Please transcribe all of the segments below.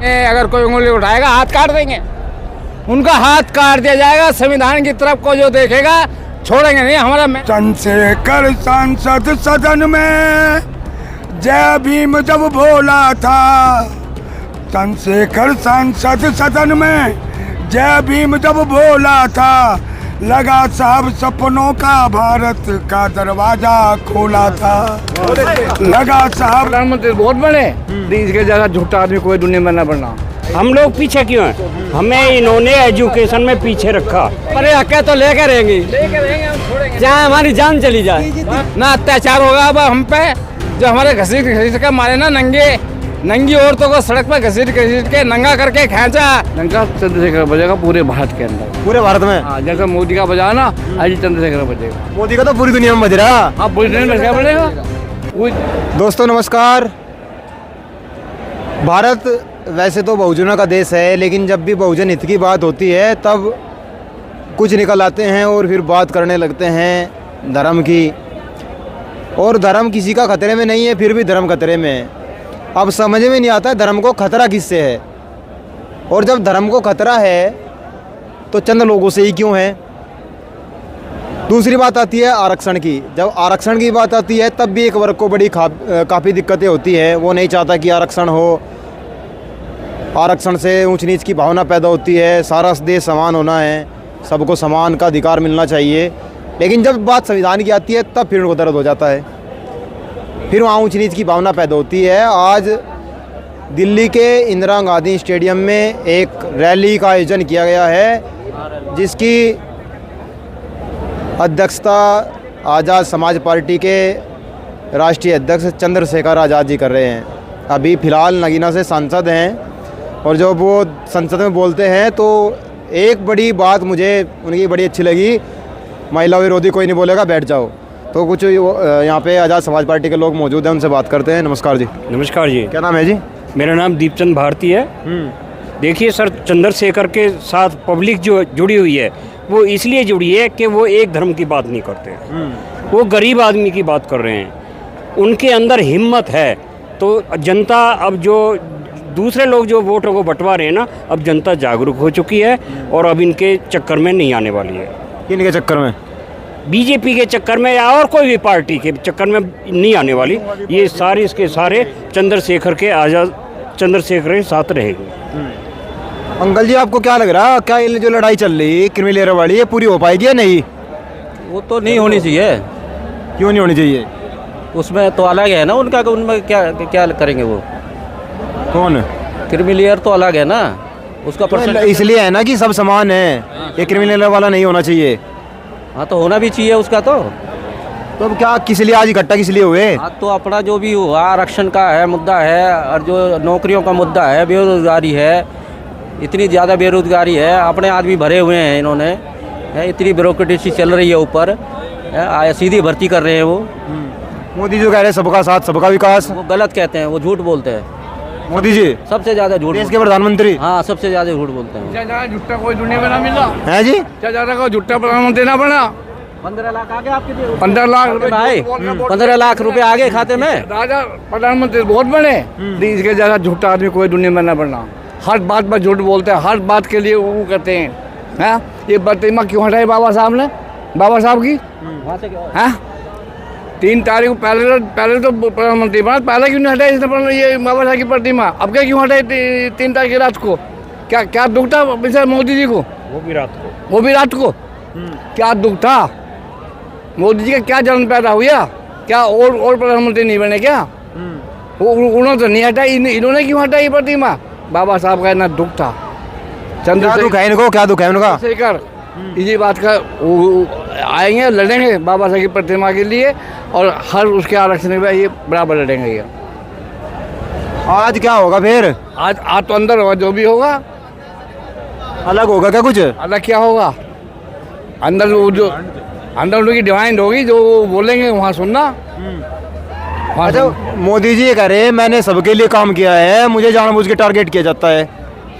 अगर कोई उंगली उठाएगा हाथ काट देंगे, उनका हाथ काट दिया जाएगा। संविधान की तरफ को जो देखेगा छोड़ेंगे नहीं हमारा। चंद्रशेखर सांसद सदन में जय भीम जब बोला था, चंद्रशेखर सांसद सदन में जय भीम जब बोला था, लगा साहब सपनों का भारत का दरवाजा खोला था। लगा साहब प्रधानमंत्री बहुत बने, इसके जगह झूठा आदमी कोई दुनिया में न बनना। हम लोग पीछे क्यों हैं? हमें इन्होंने एजुकेशन में पीछे रखा। अरे हक तो लेकर रहेंगे, चाहे हमारी जान चली जाए ना। अत्याचार होगा अब हम पे, जो हमारे घसीट कर मारे ना, नंगी औरतों को सड़क पर घसीट के नंगा करके खींचा। नंगा चंद्रशेखर बजेगा पूरे भारत के अंदर, पूरे भारत में। हाँ, जैसे मोदी का बजा ना, आज चंद्रशेखर बजेगा। मोदी का तो पूरी दुनिया में बज रहा। हाँ, पूरी दुनिया में क्या बजेगा। दोस्तों नमस्कार। भारत वैसे तो बहुजनों का देश है, लेकिन जब भी बहुजन हित की बात होती है तब कुछ निकल आते हैं और फिर बात करने लगते हैं धर्म की। और धर्म किसी का खतरे में नहीं है, फिर भी धर्म खतरे में है। अब समझ में नहीं आता है धर्म को खतरा किससे है, और जब धर्म को खतरा है तो चंद लोगों से ही क्यों है। दूसरी बात आती है आरक्षण की। जब आरक्षण की बात आती है तब भी एक वर्ग को बड़ी काफ़ी दिक्कतें होती है। वो नहीं चाहता कि आरक्षण हो, आरक्षण से ऊंच नीच की भावना पैदा होती है। सारा देश समान होना है, सबको समान का अधिकार मिलना चाहिए। लेकिन जब बात संविधान की आती है तब फिर उनको दर्द हो जाता है, फिर वहाँ ऊंच नीच की भावना पैदा होती है। आज दिल्ली के इंदिरा गांधी स्टेडियम में एक रैली का आयोजन किया गया है, जिसकी अध्यक्षता आज़ाद समाज पार्टी के राष्ट्रीय अध्यक्ष चंद्रशेखर आज़ाद जी कर रहे हैं। अभी फ़िलहाल नगीना से सांसद हैं, और जब वो संसद में बोलते हैं तो एक बड़ी बात मुझे उनकी बड़ी अच्छी लगी, महिला विरोधी कोई नहीं बोलेगा, बैठ जाओ। तो कुछ यहाँ पे आज़ाद समाज पार्टी के लोग मौजूद हैं, उनसे बात करते हैं। नमस्कार जी। नमस्कार जी। क्या नाम है जी? मेरा नाम दीपचंद भारती है। देखिए सर, चंद्रशेखर के साथ पब्लिक जो जुड़ी हुई है वो इसलिए जुड़ी है कि वो एक धर्म की बात नहीं करते, वो गरीब आदमी की बात कर रहे हैं। उनके अंदर हिम्मत है, तो जनता अब जो दूसरे लोग जो वोटों को बंटवा रहे हैं ना, अब जनता जागरूक हो चुकी है और अब इनके चक्कर में नहीं आने वाली है। किन के चक्कर में? बीजेपी के चक्कर में या और कोई भी पार्टी के चक्कर में नहीं आने वाली। ये सारे इसके सारे चंद्रशेखर के साथ रहेंगे। अंकल जी, आपको क्या लग रहा, क्या ये जो लड़ाई चल रही क्रिमिनल वाली, ये पूरी हो पाएगी या नहीं? वो तो नहीं होनी चाहिए। क्यों नहीं होनी चाहिए? उसमें तो अलग है ना उनका, उनमें क्या करेंगे वो? कौन? क्रिमिनल तो अलग है ना, उसका तो इसलिए है ना कि सब समान है, ये क्रिमिनल वाला नहीं होना चाहिए। हाँ, तो होना भी चाहिए उसका। तो अब क्या, किस लिए आज इकट्ठा किस लिए हुए? हाँ, तो अपना जो भी हुआ आरक्षण का है मुद्दा है, और जो नौकरियों का मुद्दा है, बेरोजगारी है, इतनी ज़्यादा बेरोजगारी है, अपने आदमी भरे हुए हैं इन्होंने, इतनी ब्यूरोक्रेसी चल रही है ऊपर, सीधी भर्ती कर रहे हैं वो। मोदी जो कह रहे हैं सबका साथ सबका विकास, वो गलत कहते हैं, वो झूठ बोलते हैं। मोदी जी सबसे ज़्यादा झूठ, देश के प्रधानमंत्री। हाँ, सबसे ज़्यादा झूठ बोलते हैं। झूठा कोई दुनिया में ना मिला है जी। ज्यादा को झूठा प्रधानमंत्री ना बना। 15 लाख आगे आपके, 15 लाख भाई 15 लाख रुपए आगे खाते में। राजा प्रधानमंत्री बहुत बने, इसके जगह झूठा आदमी कोई दुनिया में न बनना। हर बात पर झूठ बोलते हैं, हर बात के लिए वो करते हैं। हाँ, ये प्रतिमा क्यों हटाई बाबा साहब ने, बाबा साहब की? हाँ, 3 तारीख को पहले तो प्रधानमंत्री बना, पहले क्यों नहीं हटाई इसने ये बाबा साहब की प्रतिमा? अब क्या क्यों हटाई 3 तारीख की रात को? क्या दुख था बेचारे मोदी जी को? वो भी रात को क्या दुख था? मोदी जी का क्या जन्म पैदा हुआ? क्या और प्रधानमंत्री नहीं बने क्या? वो उन्होंने तो नहीं हटाई, इन्होंने क्यों हटाई प्रतिमा? बाबा साहब का इतना दुख था। क्या दुख है इनको, क्या दुख है उनका? चंद्रशेखर इसी बात का आएंगे, लड़ेंगे बाबा साहब की प्रतिमा के लिए, और हर उसके आरक्षण में ये बराबर लड़ेंगे। ये आज क्या होगा फिर? आज तो अंदर होगा, जो भी होगा अलग होगा क्या? कुछ अलग क्या होगा? अंदर जो अंदर उनकी डिमांड होगी, जो वो बोलेंगे वहाँ सुनना। अच्छा, मोदी जी ये कह रहे हैं मैंने सबके लिए काम किया है, मुझे जानबूझ के टारगेट किया जाता है।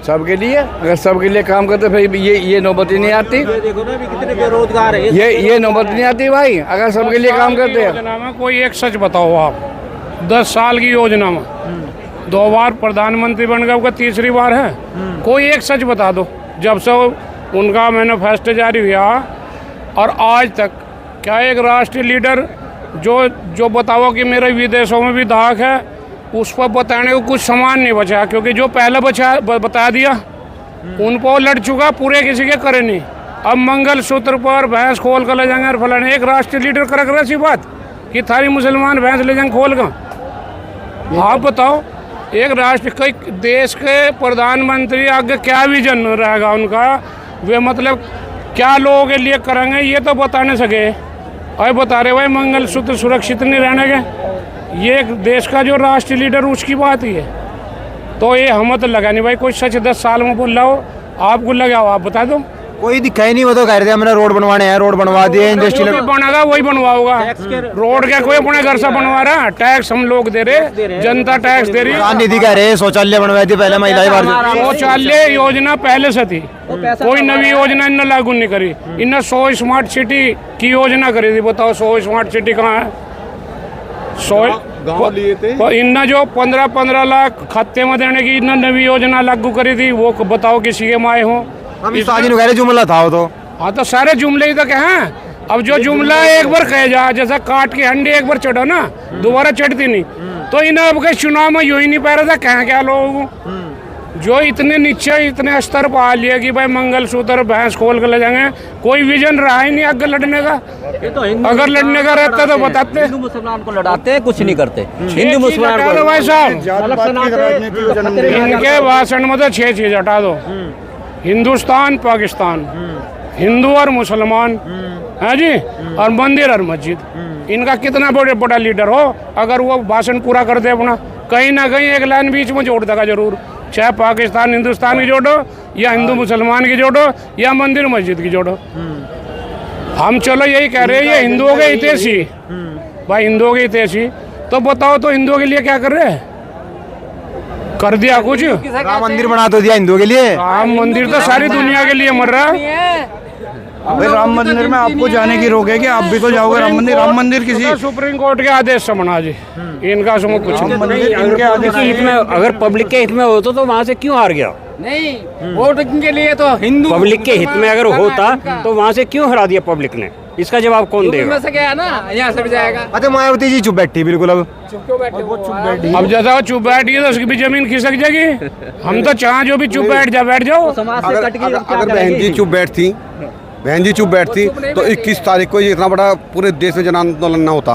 सबके लिए? अगर सबके लिए काम करते फिर ये नौबत ही नहीं आती। देखो ना, कितने बेरोजगार है। ये नौबत नहीं आती भाई, अगर सबके लिए काम करते हैं। योजना में कोई एक सच बताओ आप। 10 साल की योजना में 2 बार प्रधानमंत्री बन गए, वो तीसरी बार है। कोई एक सच बता दो, जब से उनका मैनिफेस्टो जारी हुआ और आज तक क्या एक राष्ट्रीय लीडर जो बताओ कि मेरे विदेशों में भी धाक है, उस पर बताने को कुछ सामान नहीं बचा, क्योंकि जो पहले बता दिया उन पर लड़ चुका, पूरे किसी के करे नहीं। अब मंगल सूत्र पर भैंस खोल कर ले जाएंगे और फलाने, एक राष्ट्रीय लीडर कर रहा सी बात कि थारी मुसलमान भैंस ले जाएंगे खोल कर। आप बताओ, एक राष्ट्र कई देश के प्रधानमंत्री आगे क्या विजन रहेगा उनका, वे मतलब क्या लोगों के लिए करेंगे ये तो बता नहीं सके। और बता रहे भाई मंगल सूत्र सुरक्षित नहीं रहने के, ये एक देश का जो राष्ट्रीय लीडर उसकी बात ही है। तो ये हमें तो लगा नहीं भाई कोई सच 10 साल में बोल रहा हो, आपको लगा हो आप बता दो। कोई दिखा ही नहीं, वो तो कह रहे थे हमने रोड बनवाने हैं, रोड बनवा दिए, इंडस्ट्री बनेगा वही बनवाओगा। रोड क्या कोई अपने घर से बनवा रहा, टैक्स हम लोग दे रहे, जनता टैक्स दे रही है। निधि कह रहे शौचालय बनवाई थी पहले महिला शौचालय योजना पहले से थी, कोई नवी योजना इन लागू नहीं करी। इन 100 स्मार्ट सिटी की योजना करी थी, बताओ 100 स्मार्ट सिटी कहाँ है? 100 लिए थे इन जो 15-15 लाख खाते में देने की इन नवी योजना लागू करी थी, वो बताओ किसी के माए हो? जुमला था वो तो। हाँ तो सारे जुमले ही तक हैं। अब जो जुमला एक बार कहे जा, जैसा काट की हंडी एक बार चढ़ो ना, दोबारा चढ़ती नहीं। तो इन्हें अब के चुनाव में यू ही नहीं पा रहा था, कहें क्या लोगों को जो इतने नीचे इतने स्तर पर आ लिया कि भाई मंगल सूत्र भैंस खोल कर ले जाएंगे, कोई विजन रहा ही नहीं आगे लड़ने का। अगर लड़ने का रहता तो बताते। हिंदू मुसलमान को लड़ाते, कुछ नहीं करते। हिंदू मुसलमान को भाई साहब, इनके भाषण में तो 6 चीज हटा दो, हिंदुस्तान पाकिस्तान, हिंदू और मुसलमान है जी, और मंदिर और मस्जिद। इनका कितना बड़ा लीडर हो, अगर वो भाषण पूरा कर दे अपना, कहीं ना कहीं एक लाइन बीच में जोड़ देगा जरूर, चाहे पाकिस्तान हिंदुस्तान की जोड़ो या हिंदू मुसलमान की जोड़ो या मंदिर मस्जिद की जोड़ो। हम चलो यही कह रहे हैं, ये हिंदुओं के हितैषी भाई, हिंदुओं के हितैषी। तो बताओ तो हिंदुओं के लिए क्या कर रहे हैं? कर दिया कुछ? राम मंदिर बना तो दिया हिंदुओं के लिए। राम मंदिर तो सारी दुनिया के लिए मर रहा है। भाई राम मंदिर में आपको जाने की रोक है कि आप भी तो जाओगे राम मंदिर? राम मंदिर किसी सुप्रीम कोर्ट के आदेश से बना जी, इनका समझ कुछ नहीं। इनके आदेश के हित में, अगर पब्लिक के हित में होता तो वहाँ से क्यों हार गया? नहीं, वोट के लिए तो हिंदू पब्लिक के हित में अगर होता तो वहाँ से क्यों हरा दिया पब्लिक ने? इसका जवाब कौन देगा? यहाँ से भी जाएगा। अच्छा, मायावती जी चुप बैठी बिल्कुल। अब अब जैसा वो चुप बैठी है तो उसकी भी जमीन खिसक जाएगी। हम तो चाहे जो भी चुप बैठ जाओ। अगर बहन जी चुप बैठती तो 21 तारीख को ये इतना बड़ा पूरे देश में जन आंदोलन ना होता,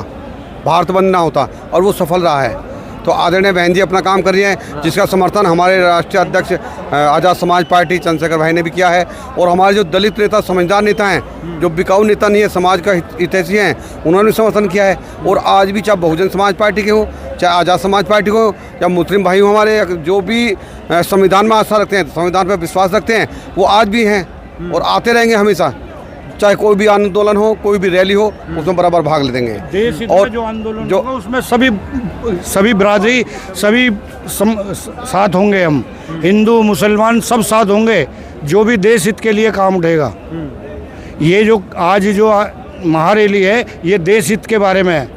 भारत बंद ना होता, और वो सफल रहा है। तो आदरणीय बहन जी अपना काम कर रही हैं, जिसका समर्थन हमारे राष्ट्रीय अध्यक्ष आज़ाद समाज पार्टी चंद्रशेखर भाई ने भी किया है, और हमारे जो दलित नेता, समझदार नेता हैं, जो बिकाऊ नेता नहीं है, समाज का हितैषी हैं, उन्होंने समर्थन किया है। और आज भी चाहे बहुजन समाज पार्टी के हो, चाहे आज़ाद समाज पार्टी को, या मुस्लिम भाई हो हमारे, जो भी संविधान में आस्था रखते हैं, संविधान पर विश्वास रखते हैं, वो आज भी हैं और आते रहेंगे हमेशा। चाहे कोई भी आंदोलन हो, कोई भी रैली हो, उसमें बराबर भाग ले देंगे। देश हित में जो आंदोलन होगा उसमें सभी बिरादरी सभी साथ होंगे। हम हिंदू मुसलमान सब साथ होंगे, जो भी देश हित के लिए काम उठेगा। ये जो आज जो महारैली है, ये देश हित के बारे में है,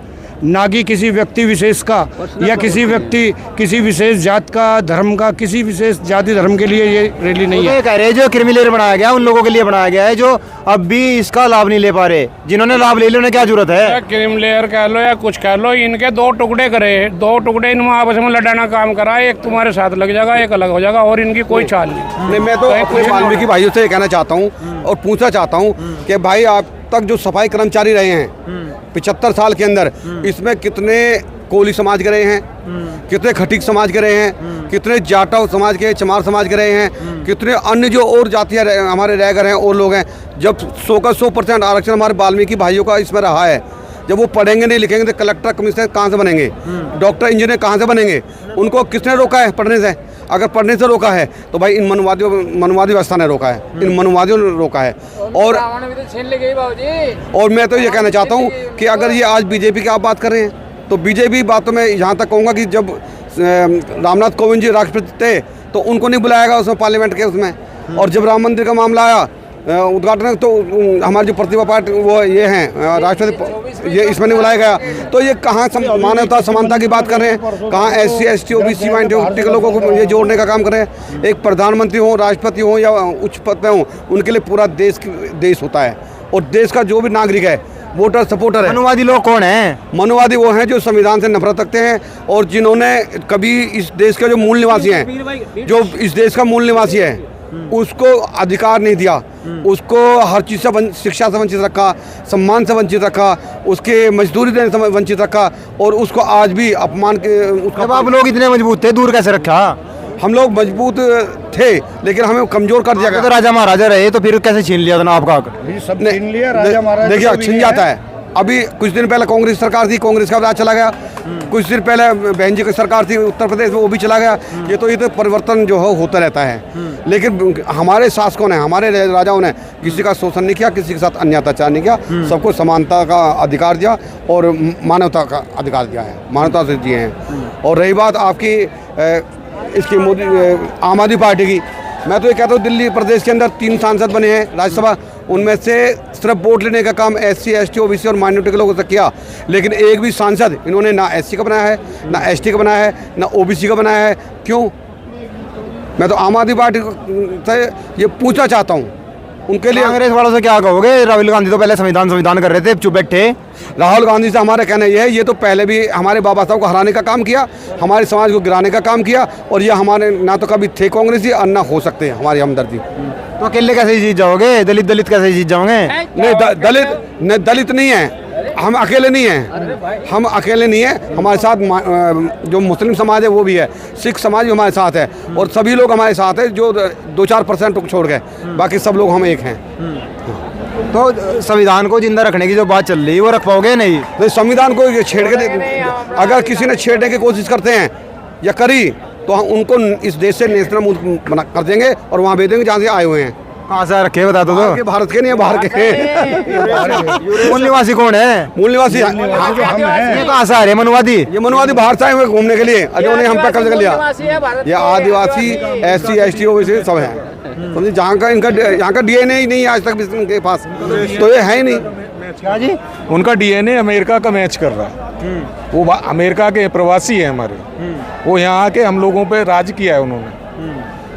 ना कि किसी व्यक्ति विशेष का या किसी विशेष जात का, धर्म का, किसी विशेष जाति धर्म के लिए ये रैली नहीं है। कह रहे हैं जो क्रिमिनल बनाया गया उन लोगों के लिए बनाया गया है जो अब भी इसका लाभ नहीं ले पा रहे। जिन्होंने लाभ ले लिया उन्हें क्या जरूरत है? क्रिमिनल कह लो या कुछ कह लो, इनके 2 टुकड़े करे, 2 टुकड़े इनमें आपस में लड़ाना काम करा, एक तुम्हारे साथ लग जाएगा, एक अलग हो जाएगा, और इनकी कोई चाल नहीं। मैं तो अपने वाल्मीकि भाइयों से कहना चाहता हूँ और पूछना चाहता हूँ कि भाई आप तक जो सफाई कर्मचारी रहे हैं 75 साल के अंदर, इसमें कितने कोली समाज के रहे हैं, कितने खटीक समाज के रहे हैं, कितने जाटव समाज के, चमार समाज के रहे हैं, कितने अन्य जो और जातियाँ हमारे रह गए हैं और लोग हैं। जब 100 का 100% आरक्षण हमारे वाल्मीकि भाइयों का इसमें रहा है, जब वो पढ़ेंगे नहीं लिखेंगे तो कलेक्टर कमिश्नर कहाँ से बनेंगे, डॉक्टर इंजीनियर कहाँ से बनेंगे? उनको किसने रोका है पढ़ने से? अगर पढ़ने से रोका है तो भाई इन मनुवादी व्यवस्था ने रोका है, इन मनुवादियों ने रोका है। और मैं तो ये कहना चाहता हूँ कि अगर ये आज बीजेपी की आप बात कर रहे हैं तो बीजेपी बात तो मैं यहाँ तक कहूँगा कि जब रामनाथ कोविंद जी राष्ट्रपति थे तो उनको नहीं बुलाया गया उसमें, पार्लियामेंट के उसमें। और जब राम मंदिर का मामला आया उद्घाटन, तो हमारी जो प्रतिभा पार्टी वो ये हैं राष्ट्रपति ये इसमें नहीं बुलाया गया, तो ये कहाँ मानवता समानता की बात कर रहे हैं, कहाँ SC ST OBC माइनॉरिटी के लोगों को ये जोड़ने का काम कर रहे हैं। एक प्रधानमंत्री हो, राष्ट्रपति हो या उच्च पद पे हो, उनके लिए पूरा देश होता है, और देश का जो भी नागरिक है वोटर सपोर्टर है। मनुवादी लोग कौन हैं? मनुवादी वो हैं जो संविधान से नफरत रखते हैं और जिन्होंने कभी इस देश का जो मूल निवासी हैं, जो इस देश का मूल निवासी है, उसको अधिकार नहीं दिया, उसको हर चीज़ से शिक्षा से वंचित रखा, सम्मान से वंचित रखा, उसके मजदूरी देने से वंचित रखा, और उसको आज भी अपमान के जब आप लोग इतने मजबूत थे, दूर कैसे रखा? हम लोग मजबूत थे लेकिन हमें कमजोर कर दिया गया। तो राजा महाराजा रहे, तो फिर कैसे छीन लिया था ना आपका? सब छीन लिया राजा महाराजा, देखिए छिन जाता है। अभी कुछ दिन पहले कांग्रेस सरकार थी, कांग्रेस का राज चला गया। कुछ दिन पहले बहन जी की सरकार थी उत्तर प्रदेश में, वो भी चला गया। ये तो परिवर्तन जो है होता रहता है, लेकिन हमारे शासकों ने, हमारे राजाओं ने किसी का शोषण नहीं किया, किसी के साथ अन्याय अत्याचार नहीं किया, सबको समानता का अधिकार दिया और मानवता का अधिकार दिया है, मानवता से दिए हैं। और रही बात आपकी इसकी मोदी आम आदमी पार्टी की, मैं तो ये कहता हूँ दिल्ली प्रदेश के अंदर 3 सांसद बने हैं राज्यसभा, उनमें से सिर्फ वोट लेने का काम SC ST OBC और माइनॉरिटी के लोगों से किया, लेकिन एक भी सांसद इन्होंने ना SC का बनाया है, ना ST का बनाया है, ना OBC का बनाया है। क्यों? मैं तो आम आदमी पार्टी से ये पूछना चाहता हूँ, उनके लिए। कांग्रेस वालों से क्या कहोगे? राहुल गांधी तो पहले संविधान कर रहे थे, चुप बैठे। राहुल गांधी से हमारा कहना यह है, ये तो पहले भी हमारे बाबा साहब को हराने का काम किया, हमारे समाज को गिराने का काम किया, और ये हमारे ना तो कभी थे कांग्रेसी और ना हो सकते हैं हमारी हमदर्दी। तो अकेले कैसे जीत जाओगे? दलित कैसे जीत जाओगे? नहीं, दलित नहीं है, हम अकेले नहीं हैं, हम अकेले नहीं हैं। हमारे साथ जो मुस्लिम समाज है वो भी है, सिख समाज भी हमारे साथ है, और सभी लोग हमारे साथ है जो 2-4% को छोड़ गए, बाकी सब लोग हम एक हैं। तो संविधान को जिंदा रखने की जो बात चल रही है वो रख पाओगे? नहीं, तो संविधान को छेड़ के अगर किसी ने छेड़ने की कोशिश करते हैं या करी, तो हम उनको इस देश से नेस्तनाबूद कर देंगे और वहाँ भेज देंगे जहाँ से आए हुए हैं। कहाँ से रखे बता दो? भारत के नहीं है, बाहर के। मूल निवासी कौन है? मूल निवासी ये कहाँ से आ रहे मनुवादी? ये मनुवादी बाहर से आए हुए घूमने के लिए, उन्होंने हम पे कब्जा कर लिया। ये आदिवासी SC ST OBC सब है, समझे, जहाँ का इनका यहाँ का DNA ही नहीं आज तक भी इनके पास, तो ये है ही नहीं। क्या जी? उनका DNA अमेरिका का मैच कर रहा है। वो अमेरिका के प्रवासी हैं हमारे, वो यहाँ आके हम लोगों पे राज किया है उन्होंने।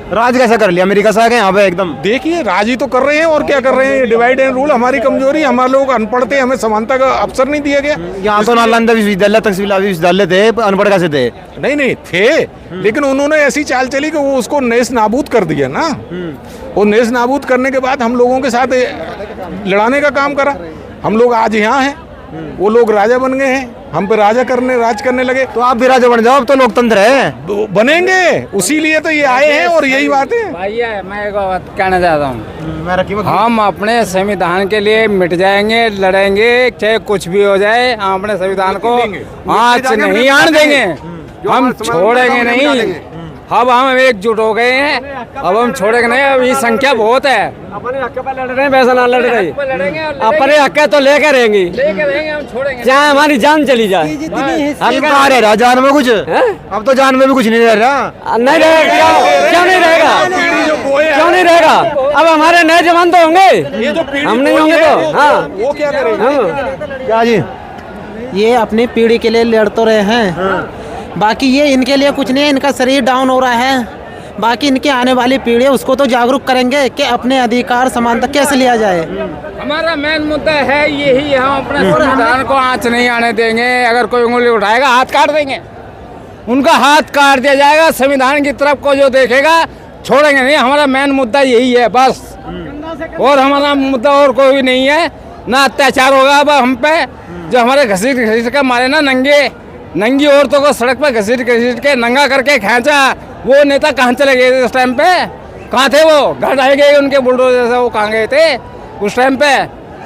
राज कैसा कर लिया? अमेरिका से आ गए यहाँ पे एकदम? देखिए राज ही तो कर रहे हैं, और क्या कर रहे हैं? डिवाइड एंड रूल हमारी कमजोरी, हमारे लोग अनपढ़ थे, हमें समानता का अवसर नहीं दिया गया। यहाँ तो नालंदा विश्वविद्यालय, तक्षशिला विश्वविद्यालय थे, अनपढ़ कैसे थे? नहीं थे, लेकिन उन्होंने ऐसी चाल चली कि वो उसको नेस नाबूद कर दिया ना। वो नेस नाबूद करने के बाद हम लोगों के साथ लड़ाने का काम करा। हम लोग आज यहाँ हैं, वो लोग राजा बन गए हैं, हम पे राज करने लगे। तो आप भी राजा बन जाओ, अब तो लोकतंत्र है। बनेंगे, उसी लिए तो ये आए हैं, और यही बात है। भैया मैं एक बात कहना चाहता हूँ, मैं रखी हम अपने संविधान के लिए मिट जाएंगे, लड़ेंगे, चाहे कुछ भी हो जाए, हम अपने संविधान को आँच नहीं आने देंगे, हम छोड़ेंगे नहीं। अब हम एकजुट हो गए हैं, अब हम छोड़ेंगे नहीं। अब ये संख्या बहुत है, अपने हक पे लड़ रहे हैं, वैसा ना लड़ रहे, अपने हक तो लेके रहेंगे, हम छोड़ेंगे, चाहे हमारी जान चली जाए। अब कहाँ रह रहा जान में कुछ? अब तो जान में भी कुछ नहीं रह रहा। नहीं रहेगा, क्यों नहीं रहेगा? क्यों नहीं रहेगा? अब हमारे नए जवान तो होंगे, हम नहीं होंगे तो हाँ वो क्या करेंगे? क्या जी? ये अपनी पीढ़ी के लिए लड़ तो रहे हैं, बाकी ये इनके लिए कुछ नहीं है, इनका शरीर डाउन हो रहा है। बाकी इनके आने वाली पीढ़ी उसको तो जागरूक करेंगे कि अपने अधिकार समानता कैसे लिया जाए। हमारा मेन मुद्दा है यही, हम अपने संविधान को आँच नहीं आने देंगे। अगर कोई उंगली उठाएगा हाथ काट देंगे, उनका हाथ काट दिया जाएगा। संविधान की तरफ को जो देखेगा छोड़ेंगे नहीं। हमारा मेन मुद्दा यही है बस, और हमारा मुद्दा और कोई नहीं है। ना अत्याचार होगा अब हम पे, जो हमारे घसीट के मारे ना, नंगी औरतों को सड़क पर घसीट के नंगा करके खींचा, वो नेता कहाँ चले गए उस टाइम पे? कहाँ थे वो? घर आए गए उनके बुलडोजर से, वो कहाँ गए थे उस टाइम पे?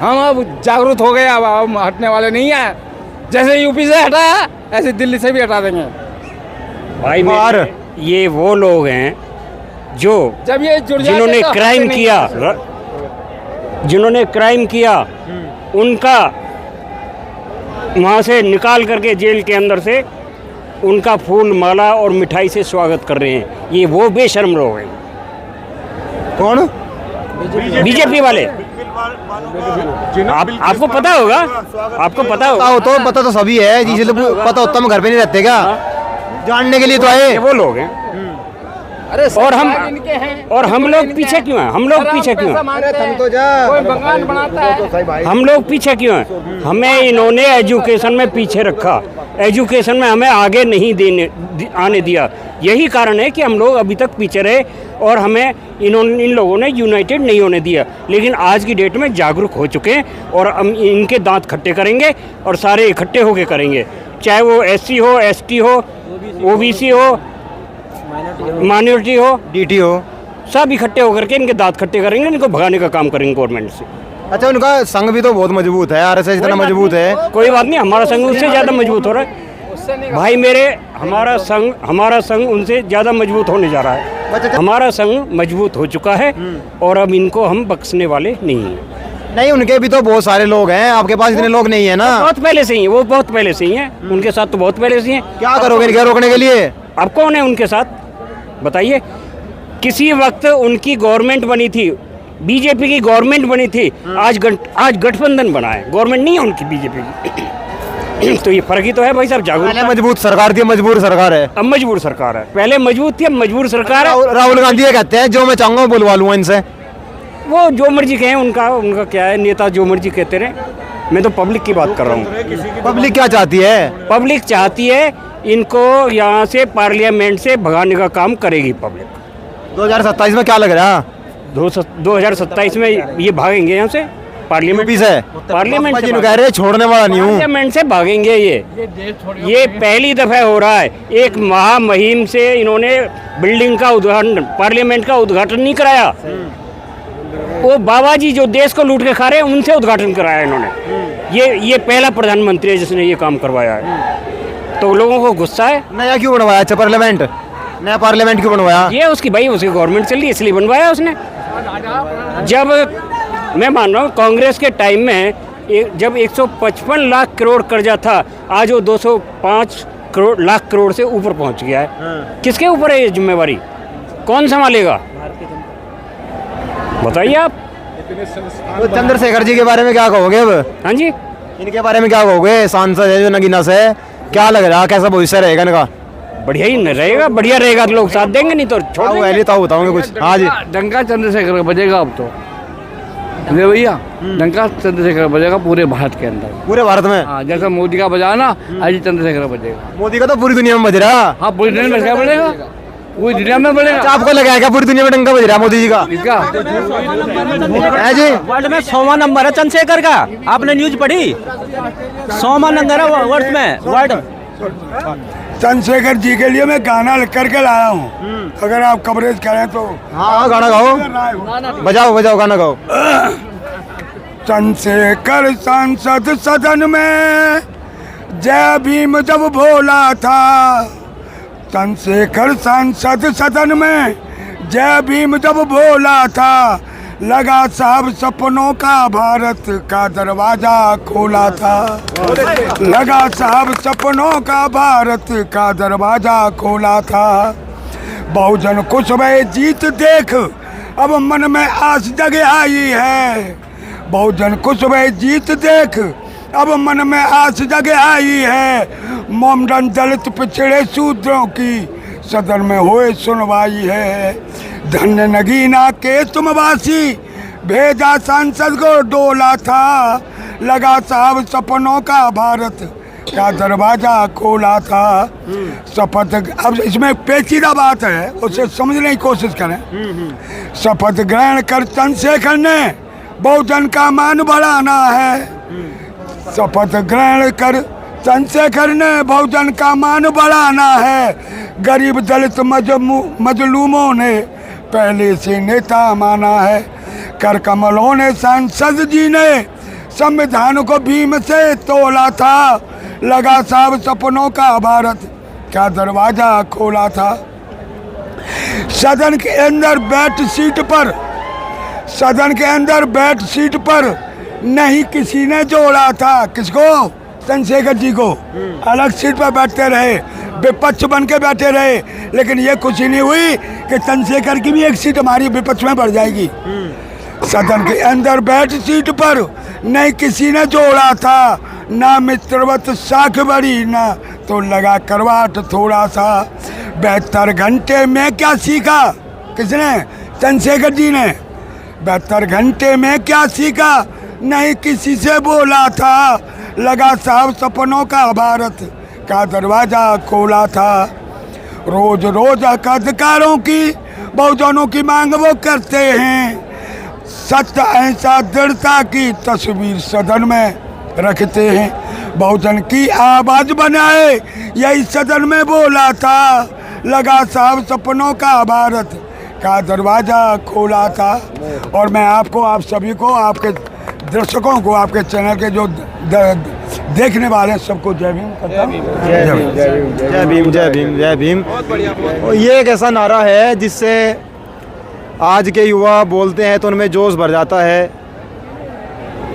हम अब जागरूक हो गए, अब हम हटने वाले नहीं है। जैसे यूपी से हटाया ऐसे दिल्ली से भी हटा देंगे भाई। ये वो लोग हैं जो जब ये जुड़ जाते जिन्होंने तो क्राइम नहीं किया, जिन्होंने क्राइम किया उनका वहाँ से निकाल करके जेल के अंदर से उनका फूल माला और मिठाई से स्वागत कर रहे हैं। ये वो बेशर्म लोग हैं। कौन? बीजेपी वाले। आपको पता होगा, आपको पता होगा। पता तो सभी है, जिसे तो पता होता हम घर पे नहीं रहते क्या? जानने के लिए तो आए। वो लोग हैं। अरे और हम लोग पीछे क्यों हैं? हम लोग पीछे क्यों हैं? कोई बंगाल बनाता है। हम लोग पीछे क्यों हैं? हमें इन्होंने एजुकेशन में पीछे रखा, एजुकेशन में हमें आगे नहीं आने दिया। यही कारण है कि हम लोग अभी तक पीछे रहे और हमें इन लोगों ने यूनाइटेड नहीं होने दिया। लेकिन आज की डेट में जागरूक हो चुके हैं और हम इनके दांत खट्टे करेंगे और सारे इकट्ठे होके करेंगे, चाहे वो SC हो, ST हो, OBC हो, माइनॉरिटी हो, DT हो, सब इकट्ठे होकर के इनके दांत खट्टे करेंगे, इनको भगाने का काम करेंगे गवर्नमेंट से। अच्छा, उनका संघ भी तो बहुत मजबूत है, RSS इतना मजबूत है। कोई बात नहीं, हमारा संघ उससे ज़्यादा मजबूत हो रहा है भाई मेरे। हमारा संघ उनसे ज़्यादा मजबूत होने जा रहा है। हमारा संघ मजबूत हो चुका है और अब इनको हम बख्शने वाले नहीं हैं। नहीं, उनके भी तो बहुत सारे लोग हैं, आपके पास इतने लोग नहीं है ना। बहुत पहले से ही, वो बहुत पहले से ही हैं, उनके साथ तो बहुत पहले से ही हैं। क्या करोगे इनके रोकने के लिए? अब कौन है उनके साथ बताइए? किसी वक्त उनकी गवर्नमेंट बनी थी, बीजेपी की गवर्नमेंट बनी थी, आज गठबंधन बना है, गवर्नमेंट नहीं है उनकी बीजेपी की। तो ये फर्क ही तो है भाई साहब। जागरूक मजबूत सरकार थी, मजबूर सरकार है। अब मजबूर सरकार है, पहले मजबूत थी, अब मजबूर सरकार है। राहुल गांधी ये कहते हैं जो मैं चाहूंगा बुलवा लूंगा इनसे। वो जो मर्जी कहें, उनका क्या है, नेता जो मर्जी कहते रहे। मैं तो पब्लिक की बात कर रहा हूँ। पब्लिक क्या चाहती है? पब्लिक चाहती है इनको यहाँ से पार्लियामेंट से भगाने का काम करेगी पब्लिक। 2027 में क्या लग रहा है? 2027 में ये भागेंगे यहाँ से पार्लियामेंट से। पार्लियामेंट से कह रहे छोड़ने वाला नहीं हूँ। पार्लियामेंट से भागेंगे ये पहली दफा हो रहा है। एक महामहिम से इन्होंने बिल्डिंग का उद्घाटन, पार्लियामेंट का उद्घाटन नहीं कराया। वो बाबा जी जो देश को लूट के खा रहे हैं उनसे उद्घाटन कराया इन्होंने। ये पहला प्रधानमंत्री है जिसने ये काम करवाया है। तो लोगों को गुस्सा है। नया क्यों बनवाया? अच्छा, पार्लियामेंट, नया पार्लियामेंट क्यों बनवाया? ये उसकी गवर्नमेंट चल रही है इसलिए बनवाया उसने। जब मैं मान रहा हूँ कांग्रेस के टाइम में जब 155 लाख करोड़ कर्जा था, आज वो 205 लाख करोड़ से ऊपर पहुंच गया है। किसके ऊपर है ये जिम्मेवारी? कौन संभालेगा बताइए आप? तो चंद्रशेखर जी के बारे में क्या कहोगे अब? हाँ जी, इनके बारे में क्या कहोगे? सांसद है जो नगीना से, क्या लग रहा है, कैसा भविष्य रहेगा इनका? बढ़िया ही रहेगा, बढ़िया रहेगा तो लोग साथ देंगे, नहीं तो छोड़ देंगे। तो बताऊंगे कुछ। हाँ जी, डंका चंद्रशेखर बजेगा अब तो भैया, डंका चंद्रशेखर बजेगा पूरे भारत के अंदर, पूरे भारत में। हाँ, जैसा मोदी का बजा ना, आज चंद्रशेखर बजेगा। मोदी का तो पूरी दुनिया में बज रहा। हाँ, पूरी दुनिया में क्या बजेगा? पूरी दुनिया में बजेगा। अच्छा, आपको लगा है क्या पूरी दुनिया में डंका बज रहा है मोदी जी का? इसका है जी। वर्ल्ड में 100वां नंबर है चंद्रशेखर का। आपने न्यूज पढ़ी? 100वां नंबर है वर्ल्ड में, वर्ल्ड। चंद्रशेखर जी के लिए मैं गाना लिख करके लाया हूँ, अगर आप कवरेज करें तो। हाँ, गाना गाओ, बजाओ गाना गाओ। चंद्रशेखर सांसद सदन में जय भीम जब बोला था, चंद्रशेखर सांसद सदन में जय भीम जब बोला था, लगा साहब सपनों का भारत का दरवाजा खोला था, लगा साहब सपनों का भारत का दरवाजा खोला था। बहुजन खुश भय जीत देख अब मन में आस जग आई है, बहुजन खुश भय जीत देख अब मन में आस जग आई है। मोमडन दलित पिछड़े शूद्रों की सदन में होए सुनवाई है। धन्य नगीना के तुम वासी भेजा सांसद को डोला था, लगा साहब सपनों का भारत का दरवाजा खोला था। शपथ, अब इसमें पेचीदा बात है, उसे समझने की कोशिश करें। शपथ ग्रहण कर चंद्रशेखर ने बहुजन का मान बढ़ाना है, शपथ ग्रहण कर चंद्रशेखर ने बहुजन का मान बढ़ाना है। गरीब दलित मजलूमों ने पहले से नेता माना है। कर कमलों ने सांसद जी ने संविधान को भीम से तोला था, लगा साहब सपनों का भारत का दरवाजा खोला था। सदन के अंदर बैठ सीट पर, सदन के अंदर बैठ सीट पर नहीं किसी ने जोड़ा था। किसको? चंद्रशेखर जी को। अलग सीट पर बैठते रहे, विपक्ष बन के बैठे रहे, लेकिन ये खुशी नहीं हुई कि चंद्रशेखर की भी एक सीट हमारी विपक्ष में बढ़ जाएगी। सदन के अंदर बैठ सीट पर नहीं किसी ने जोड़ा था, ना मित्रवत साख बड़ी ना तो लगा करवाट थोड़ा सा। 72 घंटे में क्या सीखा किसने? चंद्रशेखर जी ने। 72 घंटे में क्या सीखा? नहीं किसी से बोला था, लगा साहब सपनों का भारत का दरवाजा खोला था। रोज रोज अधिकारों की बहुजनों की मांग वो करते हैं, सत्य अहिंसा दृढ़ता की तस्वीर सदन में रखते हैं। बहुजन की आवाज बनाए यही सदन में बोला था, लगा साहब सपनों का भारत का दरवाजा खोला था। और मैं आपको, आप सभी को, आपके दर्शकों को, आपके चैनल के जो देखने वाले हैं सबको जय भीम करता हूं। जय भीम जय भीम जय भीम जय भीम। और ये एक ऐसा नारा है जिससे आज के युवा बोलते हैं तो उनमें जोश भर जाता है।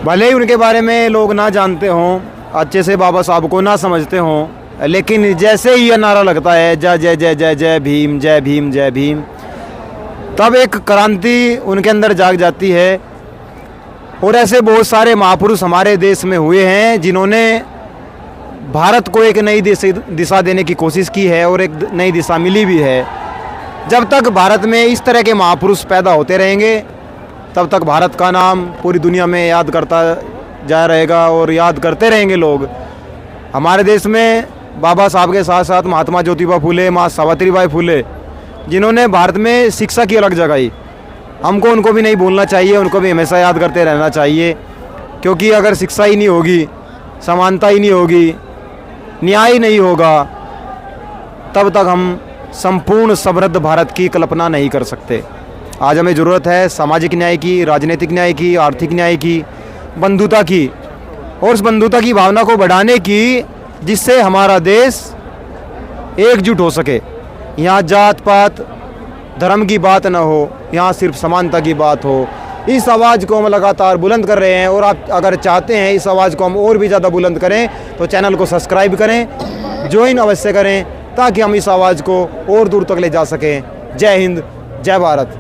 भले ही उनके बारे में लोग ना जानते हों, अच्छे से बाबा साहब को ना समझते हों, लेकिन जैसे ही ये नारा लगता है जय जय जय जय जय भीम जय भीम जय भीम, तब एक क्रांति उनके अंदर जाग जाती है। और ऐसे बहुत सारे महापुरुष हमारे देश में हुए हैं जिन्होंने भारत को एक नई दिशा देने की कोशिश की है और एक नई दिशा मिली भी है। जब तक भारत में इस तरह के महापुरुष पैदा होते रहेंगे तब तक भारत का नाम पूरी दुनिया में याद करता जा रहेगा और याद करते रहेंगे लोग। हमारे देश में बाबा साहब के साथ साथ महात्मा ज्योतिबा फुले, माँ सावित्रीबाई फुले, जिन्होंने भारत में शिक्षा की अलग जगाई, हमको उनको भी नहीं भूलना चाहिए, उनको भी हमेशा याद करते रहना चाहिए। क्योंकि अगर शिक्षा ही नहीं होगी, समानता ही नहीं होगी, न्याय ही नहीं होगा, तब तक हम संपूर्ण समृद्ध भारत की कल्पना नहीं कर सकते। आज हमें ज़रूरत है सामाजिक न्याय की, राजनीतिक न्याय की, आर्थिक न्याय की, बंधुता की, और उस बंधुता की भावना को बढ़ाने की जिससे हमारा देश एकजुट हो सके। यहाँ जात पात धर्म की बात ना हो, यहाँ सिर्फ समानता की बात हो। इस आवाज़ को हम लगातार बुलंद कर रहे हैं और आप अगर चाहते हैं इस आवाज़ को हम और भी ज़्यादा बुलंद करें तो चैनल को सब्सक्राइब करें, ज्वाइन अवश्य करें, ताकि हम इस आवाज़ को और दूर तक ले जा सकें। जय हिंद, जय भारत।